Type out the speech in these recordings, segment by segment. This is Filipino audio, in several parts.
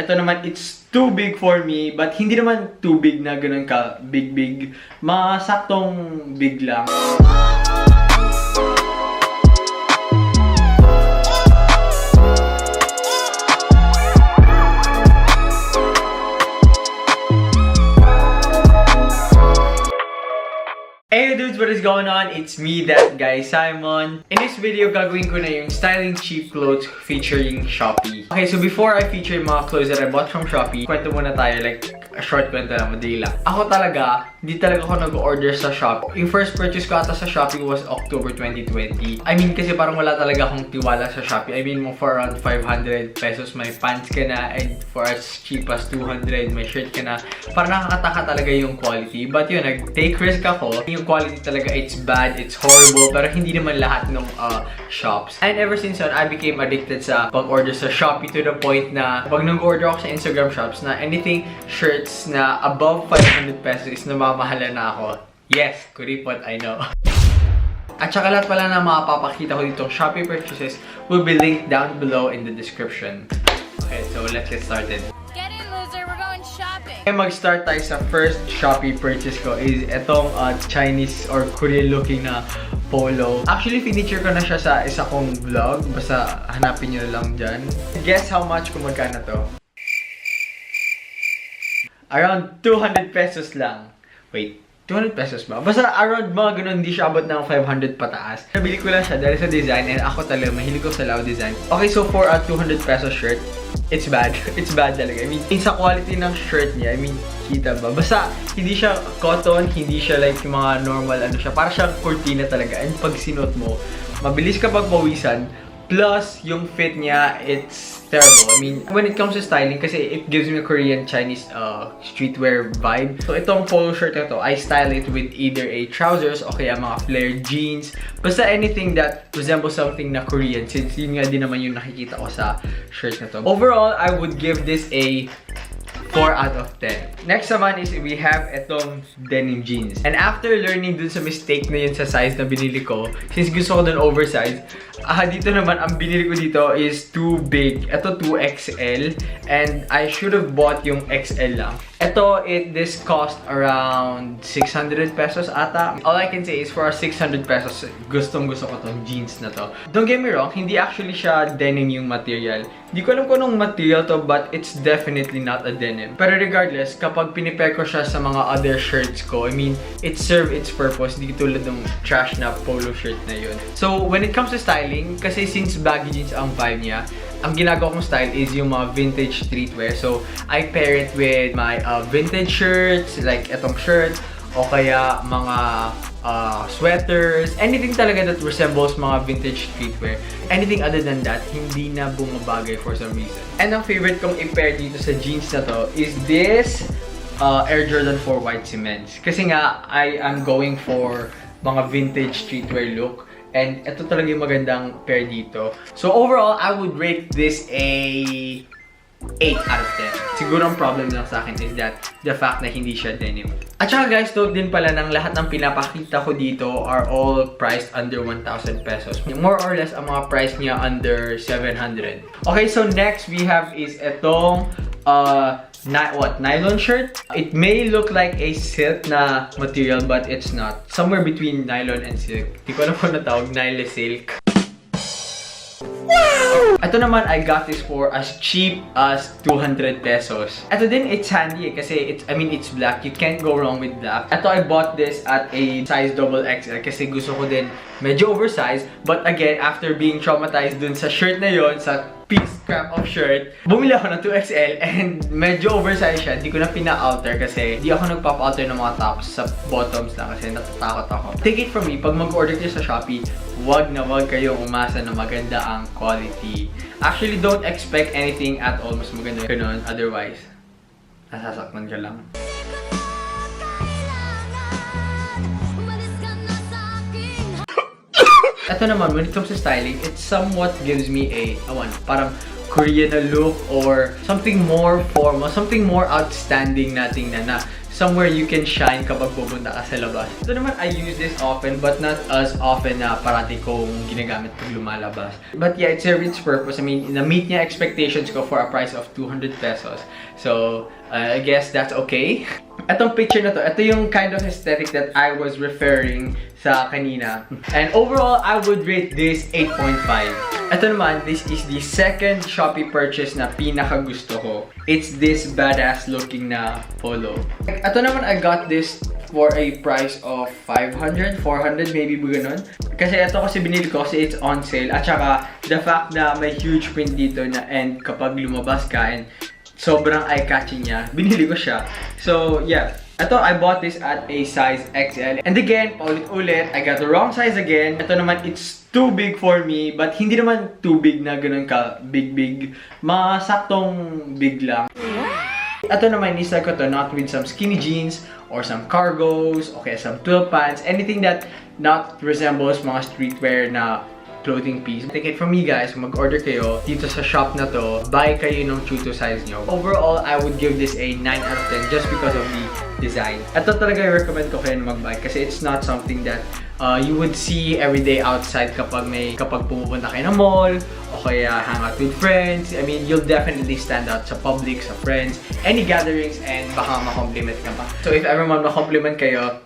Ito naman, it's too big for me, but hindi naman too big na ganun ka big. Masaktong big lang. Hey dudes, what is going on? It's me, ThatGuySimon. In this video, gagawin ko na yung styling cheap clothes featuring Shopee. Okay, so before I feature yung mga clothes that I bought from Shopee, kwento muna tayo, like a short kwento lang, madali lang. Ako talaga, hindi talaga ako nag-order sa Shopee. Yung first purchase ko ata sa Shopee was October 2020. I mean, kasi parang wala talaga akong tiwala sa Shopee. I mean, for around 500 pesos, may pants ka na, and for as cheap as 200, may shirt ka na. Parang nakakataka talaga yung quality. But yun, nag-take risk ako. Yung quality talaga, it's bad, it's horrible, pero hindi naman lahat ng shops. And ever since on, I became addicted sa pag-order sa Shopee to the point na pag nag-order ako sa Instagram shops na anything shirts na above 500 pesos is namamahala na ako. Yes, kuripot, I know. At saka lahat pala na mapapakita ko ditong Shopee purchases will be linked down below in the description. Okay, so let's get started. Mag-start tayo sa first Shopee purchase ko is itong Chinese or Korean looking na polo. Actually, feature ko na siya sa isa kong vlog. Basta hanapin nyo lang dyan. Guess how much kung magkano to? Around 200 pesos lang. Wait, 200 pesos ba? Basta around mga ganun, hindi siya abot ng 500 pataas. Nabili ko lang siya dahil sa design and ako talaga mahilig ko sa Lao design. Okay, so for a 200 pesos shirt, it's bad. It's bad talaga. I mean, sa quality ng shirt niya, I mean, kita ba? Basta, hindi siya cotton, hindi siya like yung mga normal, ano siya. Para siyang cortina talaga. And pag sinuot mo, mabilis ka pagpawisan. Plus, yung fit niya, it's terrible. I mean, when it comes to styling, kasi it gives me a Korean, Chinese streetwear vibe. So, itong polo shirt na to, I style it with either a trousers o kaya mga flared jeans. Basta anything that resembles something na Korean, since yun nga din naman yung nakikita ko sa shirt na to. Overall, I would give this a 4 out of 10. Next naman is we have itong denim jeans. And after learning dun sa mistake na yun sa size na binili ko, since gusto ko dun oversize, dito naman, ang binili ko dito is too big. Ito 2XL. And I should have bought yung XL lang. Ito, this cost around 600 pesos ata. All I can say is for 600 pesos, gustong-gusto ko tong jeans na to. Don't get me wrong, hindi actually siya denim yung material. Hindi ko alam kung anong material to, but it's definitely not a denim. Pero regardless, kapag pinipare ko siya sa mga other shirts ko, I mean, it served its purpose. Hindi tulad ng trash na polo shirt na yun. So, when it comes to styling, kasi since baggy jeans ang vibe niya, ang ginagawa kong style is yung mga vintage streetwear. So, I pair it with my vintage shirts, like etong shirt, o kaya mga sweaters, anything talaga that resembles mga vintage streetwear. Anything other than that, hindi na bumabagay for some reason. And ang favorite kong i-pair dito sa jeans na to is this Air Jordan 4 White Cements. Kasi nga, I am going for mga vintage streetwear look. And ito talaga yung magandang pair dito. So overall, I would rate this a 8 out of 10. Siguro ang problem lang sa akin is that the fact na hindi siya denim. At saka guys, note din pala ng lahat ng pinapakita ko dito are all priced under 1,000 pesos. More or less, ang mga price niya under 700. Okay, so next we have is itong nylon shirt. It may look like a silk na material, but it's not. Somewhere between nylon and silk. Di ko alam kung natawag, nylon silk. Ito naman, I got this for as cheap as 200 pesos. Ito din, it's handy kasi it's black. You can't go wrong with black. Ito, I bought this at a size XXL kasi gusto ko din medyo oversized. But again, after being traumatized dun sa shirt na yon, sa piece crap of shirt, bumili ako ng 2XL and medyo oversized siya. Hindi ko na pina-outer kasi hindi ako nagpapa-outer ng mga tops, sa bottoms lang kasi natatakot ako. Take it from me, pag mag-order kayo sa Shopee, wag kayong umasa na maganda ang quality. Actually, don't expect anything at all. Mas maganda ganun. Otherwise, nasasaktan ka lang. Ito naman, when it comes to styling, it somewhat gives me a parang Korean na look or something more formal, something more outstanding na tingnan na somewhere you can shine kapag pupunta ka sa labas. Ito naman, I use this often but not as often na parati kong ginagamit pag lumalabas. But yeah, it serves its purpose. I mean, na-meet niya expectations ko for a price of 200 pesos. So, I guess that's okay. Itong picture na to, ito yung kind of aesthetic that I was referring sa kanina. And overall, I would rate this 8.5. Ito naman, this is the second Shopee purchase na pinaka-gusto ko. It's this badass looking na polo. Ito naman, I got this for a price of 500, 400, maybe ganun. Kasi ito kasi binili ko kasi it's on sale. At saka, the fact na may huge print dito na and kapag lumabas ka and sobrang eye-catching niya, binili ko siya. So, yeah. Ito, I bought this at a size XL. And again, paulit-ulit, I got the wrong size again. Ito naman, it's too big for me. But hindi naman too big na ganun ka big. Masaktong big lang. Ito naman, isa ko to not with some skinny jeans or some cargos, okay, some twill pants, anything that not resembles mga streetwear na clothing piece. Take it from me guys, mag-order kayo dito sa shop na to, buy kayo ng true to size nyo. Overall, I would give this a 9 out of 10 just because of the design. Ito talaga i-recommend ko kayo mag-buy kasi it's not something that you would see every day outside kapag pumupunta kayo ng mall o kaya hang out with friends. I mean, you'll definitely stand out sa public, sa friends, any gatherings, and baka ma-compliment ka pa. So if ever man ma-compliment kayo,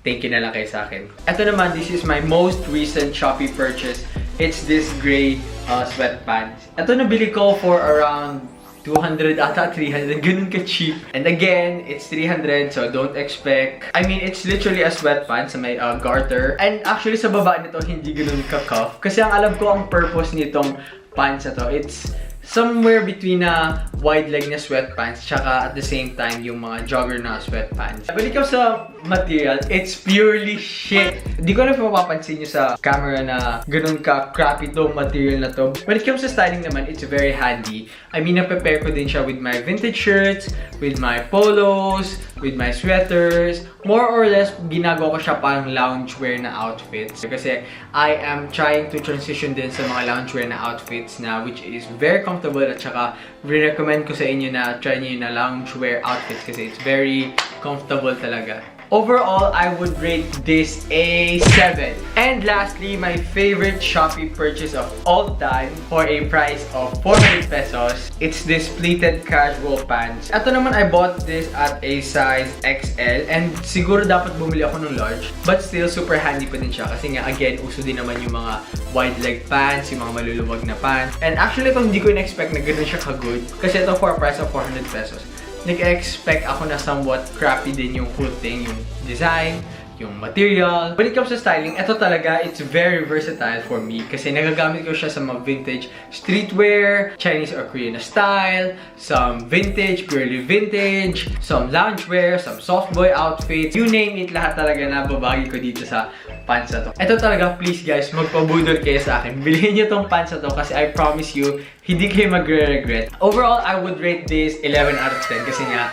thank you na lang kayo sa akin. Ito naman, this is my most recent Shopee purchase. It's this gray sweatpants. Ito nabili ko for around 200 ata, 300, ganun ka-cheap. And again, it's 300, so don't expect. I mean, it's literally a sweatpants sa may garter. And actually, sa baba nito, hindi ganun ka-cuff. Kasi ang alam ko, ang purpose nitong pants na to, it's somewhere between a wide leg na sweatpants tsaka at the same time yung mga jogger na sweatpants. Balik ko sa material, it's purely shit. Hindi ko na mapapansin nyo sa camera na ganun ka crappy tong material na to. When it comes to styling naman, it's very handy. I mean, na-prepare ko din siya with my vintage shirts, with my polos, with my sweaters. More or less, ginagawa ko siya parang loungewear na outfits. Kasi I am trying to transition din sa mga loungewear na outfits na which is very comfortable at saka re-recommend ko sa inyo na try nyo na loungewear outfits kasi it's very comfortable talaga. Overall, I would rate this a 7. And lastly, my favorite Shopee purchase of all time for a price of 400 pesos. It's this pleated casual pants. Ito naman, I bought this at a size XL and siguro dapat bumili ako ng large. But still, super handy pa din siya kasi nga, again, uso din naman yung mga wide leg pants, yung mga maluluwag na pants. And actually, ito hindi ko in-expect na ganun siya ka-good kasi ito for a price of 400 pesos. Nag-expect ako na somewhat crappy din yung whole thing, yung design, yung material. When it comes to styling, ito talaga, it's very versatile for me kasi nagagamit ko siya sa mga vintage streetwear, Chinese or Korean style, some vintage, purely vintage, some loungewear, some soft boy outfits, you name it, lahat talaga na babagi ko dito sa pants na to. Ito talaga, please guys, magpabudol kayo sa akin. Bilhin nyo tong pants na to kasi I promise you, hindi kayo magre-regret. Overall, I would rate this 11 out of 10 kasi nga,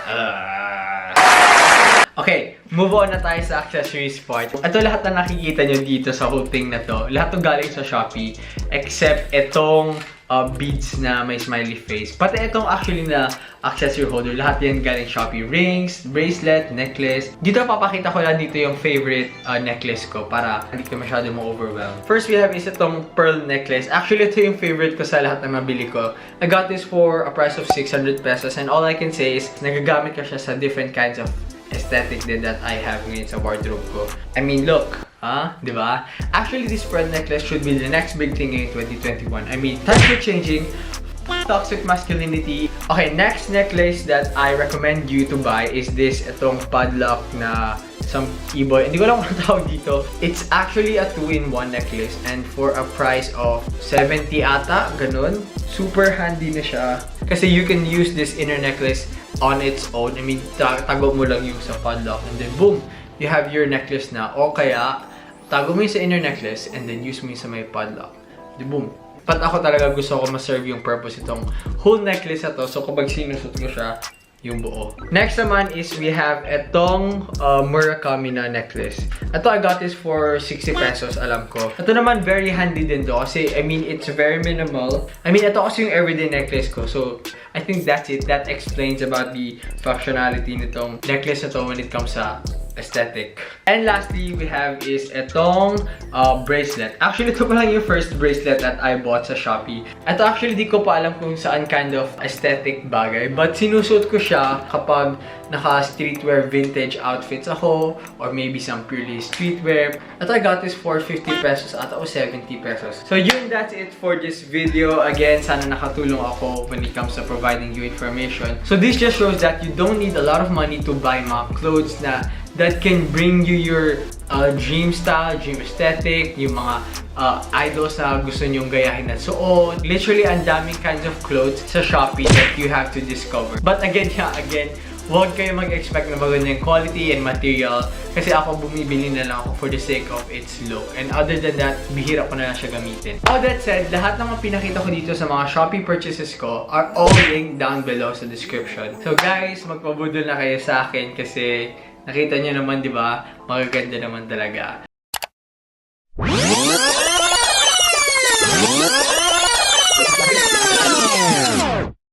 Okay, move on na tayo sa accessories part. Ito lahat na nakikita nyo dito sa whole thing na to. Lahat to galing sa Shopee. Except itong beads na may smiley face. Pati itong actually na accessory holder. Lahat yan galing Shopee. Rings, bracelet, necklace. Dito papakita ko lang dito yung favorite necklace ko para hindi ko masyado ma-overwhelm. First we have is itong pearl necklace. Actually ito yung favorite ko sa lahat na mabili ko. I got this for a price of 600 pesos and all I can say is nagagamit ko siya sa different kinds of aesthetic din that I have ngayon sa wardrobe ko. I mean, look, diba? Actually, this pearl necklace should be the next big thing in 2021. I mean, times are changing. Toxic masculinity. Okay, next necklace that I recommend you to buy is this, itong padlock na some e-boy. Hindi ko lang kung tawag dito. It's actually a 2-in-1 necklace and for a price of 70 ata, ganun. Super handy na siya. Kasi you can use this inner necklace on its own. I mean, tago mo lang yung sa padlock and then boom, you have your necklace na. O kaya, tago mo yung sa inner necklace and then use mo yung sa may padlock. Then boom. Pat ako talaga gusto ko ma-serve yung purpose itong whole necklace na to. So kapag sinusot ko siya, yung buo. Next naman is we have itong Murakami na necklace. Ito, I got this for 60 pesos, alam ko. Ito naman, very handy din to kasi, I mean, it's very minimal. I mean, ito kasi yung everyday necklace ko. So, I think that's it. That explains about the functionality nitong necklace na to when it comes sa aesthetic. And lastly, we have is itong bracelet. Actually, ito pa lang yung first bracelet that I bought sa Shopee. Ito actually, di ko pa alam kung saan kind of aesthetic bagay. But sinusuot ko siya kapag naka-streetwear vintage outfits ako, or maybe some purely streetwear. Ito, I got this for 50 pesos ata o 70 pesos. So yun, that's it for this video. Again, sana nakatulong ako when it comes to providing you information. So this just shows that you don't need a lot of money to buy mga clothes that can bring you your dream style, dream aesthetic, yung mga idols na gusto nyong gayahin na suot. Literally, ang daming kinds of clothes sa Shopee that you have to discover. But again, huwag kayo mag-expect na maganda yung quality and material kasi ako bumibili na lang ako for the sake of its look. And other than that, bihira ko na lang siya gamitin. All that said, lahat ng mga pinakita ko dito sa mga Shopee purchases ko are all linked down below sa description. So guys, magpabudol na kayo sa akin kasi nakita nyo naman, di ba? Magaganda naman talaga.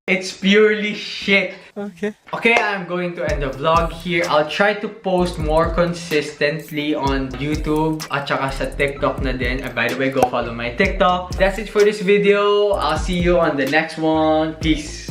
It's purely shit. Okay, I'm going to end the vlog here. I'll try to post more consistently on YouTube at saka sa TikTok na din. And by the way, go follow my TikTok. That's it for this video. I'll see you on the next one. Peace.